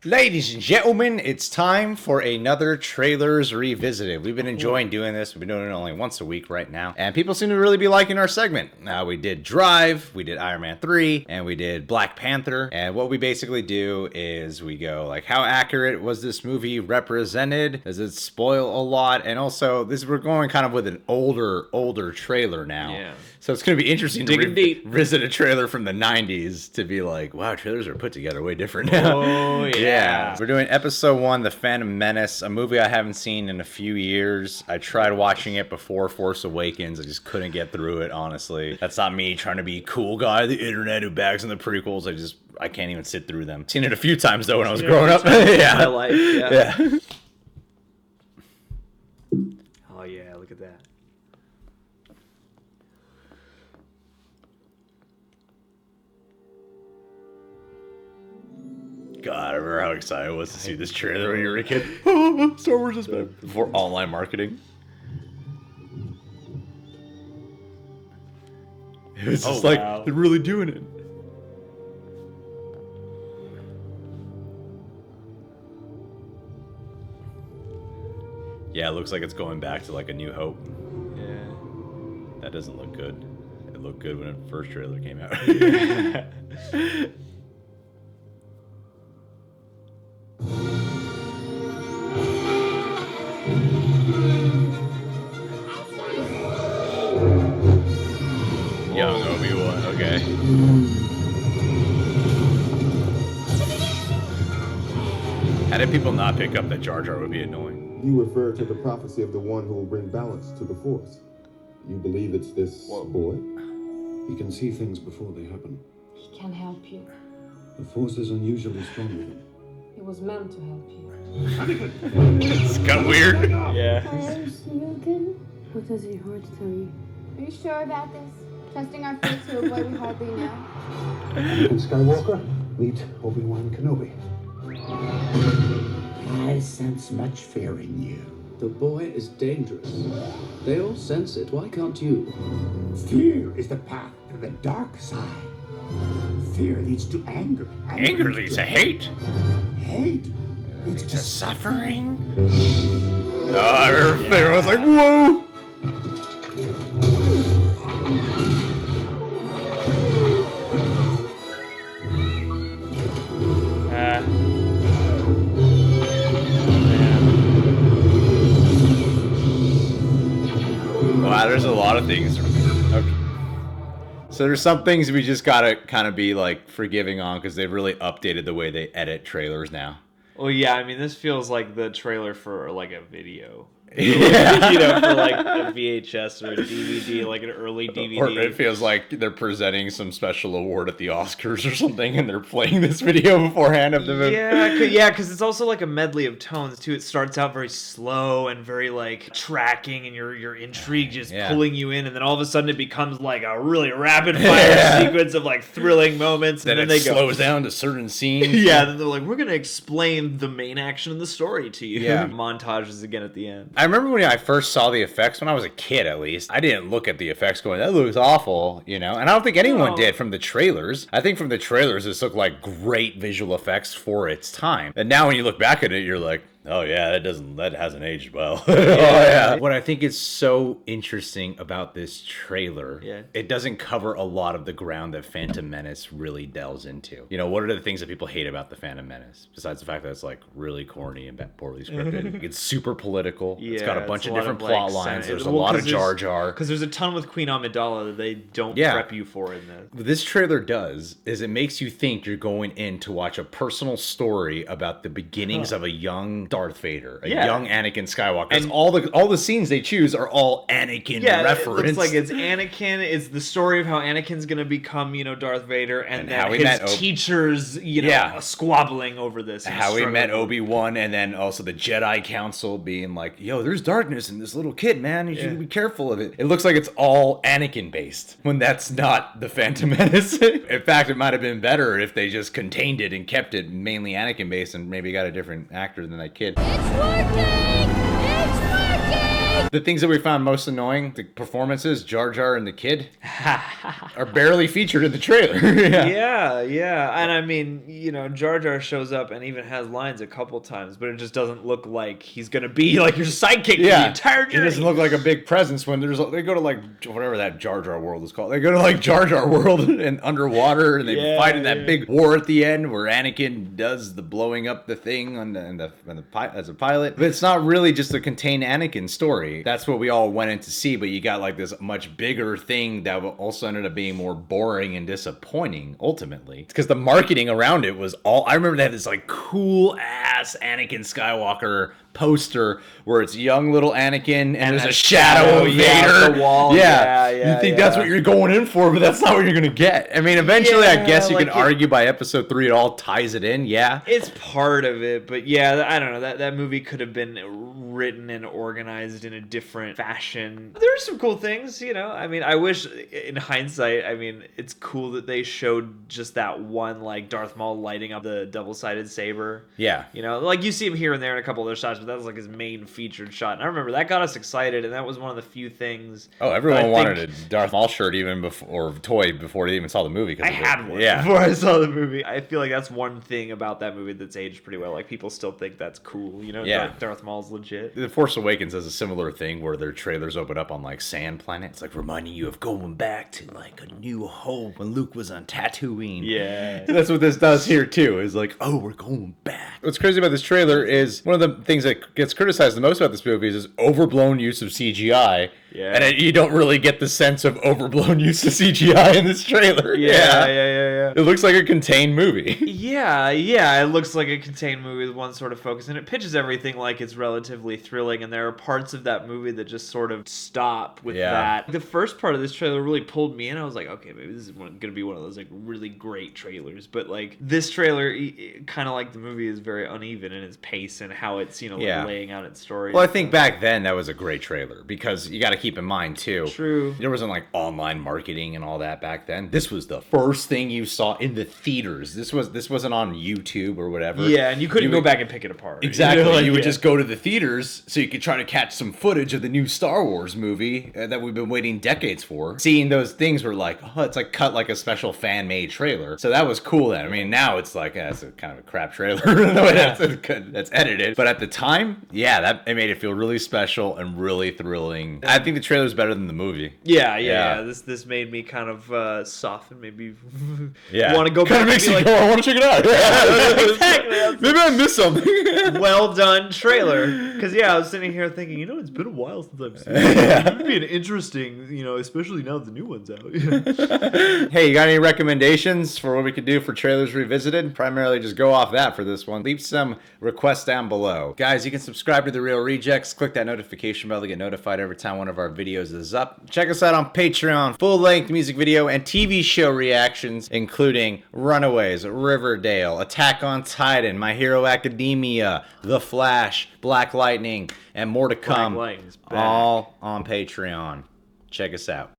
Ladies and gentlemen, it's time for another Trailers Revisited. We've been enjoying doing this. We've been doing it only once a week right now. And people seem to really be liking our segment. We did Drive, we did Iron Man 3, and we did Black Panther. And what we basically do is we go like, how accurate was this movie represented? Does it spoil a lot? And also, we're going kind of with an older trailer now. Yeah. So it's going to be interesting to revisit a trailer from the 90s to be like, wow, trailers are put together way different now. Oh, yeah. We're doing episode 1, The Phantom Menace, a movie I haven't seen in a few years. I tried watching it before Force Awakens. I just couldn't get through it, honestly. That's not me trying to be a cool guy on the internet who bags on the prequels. I can't even sit through them. Seen it a few times, though, when I was growing up. Yeah. My life, yeah. Oh, yeah, look at that. God, I remember how excited I was to see this trailer when you were a kid. Star Wars is better. Before online marketing. It was just like, they're really doing it. Yeah, it looks like it's going back to like A New Hope. Yeah. That doesn't look good. It looked good when the first trailer came out. Young Obi-Wan, okay. How did people not pick up that Jar Jar would be annoying? You refer to the prophecy of the one who will bring balance to the Force. You believe it's this boy? He can see things before they happen. He can help you. The Force is unusually strong with him. He was meant to help you. It's kind of weird. Yeah. What does your heart tell you? Are you sure about this? Trusting our fate to a boy we hardly know? Anakin Skywalker, meet Obi-Wan Kenobi. I sense much fear in you. The boy is dangerous. They all sense it. Why can't you? Fear is the path to the dark side. Fear leads to anger. Anger leads to hate. Hate leads to suffering. Oh, I remember I was like, whoa. Wow, there's a lot of things. Okay. So there's some things we just gotta kind of be like forgiving on because they've really updated the way they edit trailers now. Well, yeah, I mean, this feels like the trailer for like a video. Yeah. You know, for like a VHS or a DVD, like an early DVD. Or it feels like they're presenting some special award at the Oscars or something, and they're playing this video beforehand of the movie. Yeah, because it's also like a medley of tones too. It starts out very slow and very like tracking, and your intrigue just pulling you in, and then all of a sudden it becomes like a really rapid fire sequence of like thrilling moments. Then and it slows down to certain scenes. Yeah, then they're like, we're gonna explain the main action of the story to you. Yeah. Montages again at the end. I remember when I first saw the effects, when I was a kid at least, I didn't look at the effects going, that looks awful, you know? And I don't think anyone did from the trailers. I think from the trailers, this looked like great visual effects for its time. And now when you look back at it, you're like, oh yeah, that hasn't aged well. What I think is so interesting about this trailer, it doesn't cover a lot of the ground that Phantom Menace really delves into. You know, what are the things that people hate about the Phantom Menace? Besides the fact that it's like really corny and poorly scripted. It's super political. It's got a bunch of different plot lines. There's a lot of Jar Jar. Because there's a ton with Queen Amidala that they don't prep you for in this. What this trailer does is it makes you think you're going in to watch a personal story about the beginnings of a young Darth Vader, a young Anakin Skywalker. And all the scenes they choose are all Anakin referenced. It looks like it's Anakin. It's the story of how Anakin's going to become, Darth Vader, and then how his teachers, squabbling over this. How he met Obi-Wan, and then also the Jedi Council being like, yo, there's darkness in this little kid, man. You should be careful of it. It looks like it's all Anakin-based, when that's not the Phantom Menace. In fact, it might have been better if they just contained it and kept it mainly Anakin-based and maybe got a different actor than that kid. It's working! It's working! The things that we found most annoying, the performances, Jar Jar and the kid, are barely featured in the trailer. Yeah. And I mean, you know, Jar Jar shows up and even has lines a couple times, but it just doesn't look like he's gonna be like your sidekick for the entire journey. It doesn't look like a big presence when they go to like whatever that Jar Jar world is called. They go to like Jar Jar world and underwater, and they fight in that big war at the end where Anakin does the blowing up the thing as a pilot. But it's not really just a contained Anakin story. That's what we all went in to see, but you got like this much bigger thing that also ended up being more boring and disappointing ultimately. It's because the marketing around it was all, I remember they had this like cool ass Anakin Skywalker poster where it's young little Anakin and there's a shadow of Vader. The wall. You think that's what you're going in for, but that's not what you're gonna get. I mean, eventually, I guess you can argue by episode 3 it all ties it in. Yeah, it's part of it, but yeah, I don't know. That movie could have been written and organized in a different fashion. There's some cool things, you know. I mean, I wish, in hindsight, I mean, it's cool that they showed just that one, like Darth Maul lighting up the double-sided saber. Yeah, you know, like you see him here and there in a couple other shots, but that was like his main featured shot. And I remember that got us excited, and that was one of the few things. Oh, everyone wanted a Darth Maul shirt even before, or toy before they even saw the movie. I had one before I saw the movie. I feel like that's one thing about that movie that's aged pretty well. Like people still think that's cool, you know. Darth Maul's legit. The Force Awakens has a similar thing where their trailers open up on like sand planets, like reminding you of going back to like a new home when Luke was on Tatooine. Yeah, that's what this does here too. Is like, oh, we're going back. What's crazy about this trailer is one of the things that gets criticized the most about this movie is overblown use of CGI. Yeah. And you don't really get the sense of overblown use of CGI in this trailer. Yeah. It looks like a contained movie. Yeah. It looks like a contained movie with one sort of focus, and it pitches everything like it's relatively thrilling, and there are parts of that movie that just sort of stop with that. The first part of this trailer really pulled me in. I was like, okay, maybe this is going to be one of those like really great trailers, but like this trailer, kind of like the movie, is very uneven in its pace and how it's, you know, like laying out its story. Well, I think back then that was a great trailer because you got to keep in mind too. True. There wasn't like online marketing and all that back then. This was the first thing you saw in the theaters. This wasn't on YouTube or whatever. Yeah, and you couldn't go back and pick it apart. Exactly. You know, like, you would just go to the theaters so you could try to catch some footage of the new Star Wars movie that we've been waiting decades for. Seeing those things were like, oh, it's like cut like a special fan-made trailer. So that was cool then. I mean, now it's like, that's a kind of a crap trailer the way that's edited. But at the time, it made it feel really special and really thrilling. I think the trailer's better than the movie. Yeah. This made me kind of soften, maybe want to go back. Kind of makes you go, I want to check it out. Exactly. Maybe I missed something. Well done trailer. Because I was sitting here thinking, you know, it's been a while since I've seen it. It would be an interesting, you know, especially now that the new one's out. Hey, you got any recommendations for what we could do for trailers revisited? Primarily just go off that for this one. Leave some requests down below. Guys, you can subscribe to The Real Rejects. Click that notification bell to get notified every time one of our videos is up. Check us out on Patreon. Full-length music video and TV show reactions, including Runaways, Riverdale, Attack on Titan, My Hero Academia, The Flash, Black Lightning, and more to come. Black Lightning's back. All on Patreon. Check us out.